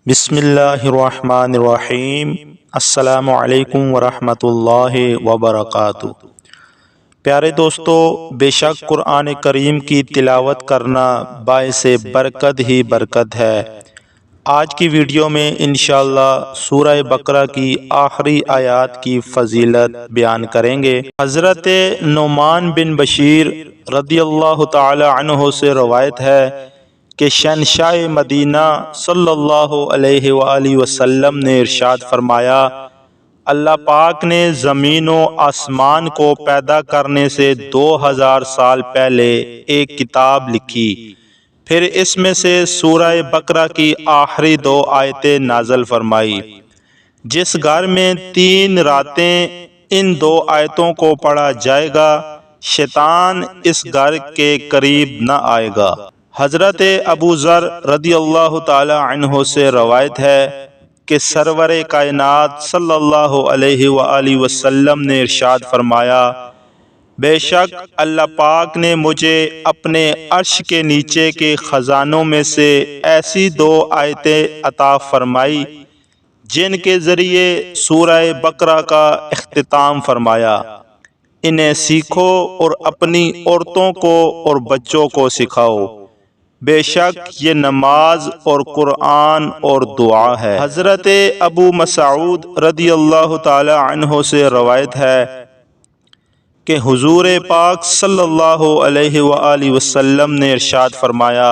بسم اللہ الرحمن الرحیم۔ السلام علیکم ورحمۃ اللہ وبرکاتہ۔ پیارے دوستو، بے شک قرآن کریم کی تلاوت کرنا باعث برکت ہی برکت ہے۔ آج کی ویڈیو میں انشاءاللہ سورہ بقرہ کی آخری آیات کی فضیلت بیان کریں گے۔ حضرت نعمان بن بشیر رضی اللہ تعالی عنہ سے روایت ہے کہ شہنشاہ مدینہ صلی اللہ علیہ وآلہ وسلم نے ارشاد فرمایا، اللہ پاک نے زمین و آسمان کو پیدا کرنے سے 2000 سال پہلے ایک کتاب لکھی، پھر اس میں سے سورہ بقرہ کی آخری 2 آیتیں نازل فرمائی۔ جس گھر میں 3 راتیں ان 2 آیتوں کو پڑھا جائے گا، شیطان اس گھر کے قریب نہ آئے گا۔ حضرت ابو ذر رضی اللہ تعالی عنہ سے روایت ہے کہ سرور کائنات صلی اللہ علیہ وآلہ وسلم نے ارشاد فرمایا، بے شک اللہ پاک نے مجھے اپنے عرش کے نیچے کے خزانوں میں سے ایسی 2 آیتیں عطا فرمائی جن کے ذریعے سورہ بقرہ کا اختتام فرمایا۔ انہیں سیکھو اور اپنی عورتوں کو اور بچوں کو سکھاؤ، بے شک یہ نماز اور قرآن اور دعا ہے۔ حضرت ابو مسعود رضی اللہ تعالی عنہ سے روایت ہے کہ حضور پاک صلی اللہ علیہ وآلہ وسلم نے ارشاد فرمایا،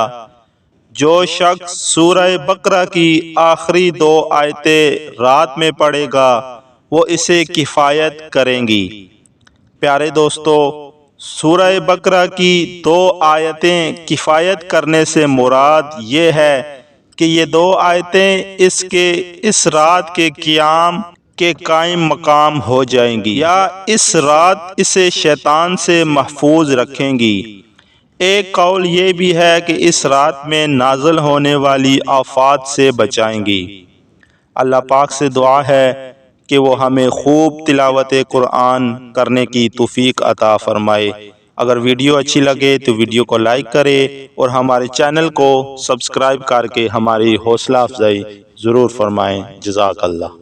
جو شخص سورہ بقرہ کی آخری 2 آیتیں رات میں پڑھے گا وہ اسے کفایت کریں گی۔ پیارے دوستو، سورہ بقرہ کی 2 آیتیں کفایت کرنے سے مراد یہ ہے کہ یہ 2 آیتیں اس رات کے قیام کے قائم مقام ہو جائیں گی یا اس رات اسے شیطان سے محفوظ رکھیں گی۔ ایک قول یہ بھی ہے کہ اس رات میں نازل ہونے والی آفات سے بچائیں گی۔ اللہ پاک سے دعا ہے کہ وہ ہمیں خوب تلاوت قرآن کرنے کی توفیق عطا فرمائے۔ اگر ویڈیو اچھی لگے تو ویڈیو کو لائک کرے اور ہمارے چینل کو سبسکرائب کر کے ہماری حوصلہ افزائی ضرور فرمائیں۔ جزاک اللہ۔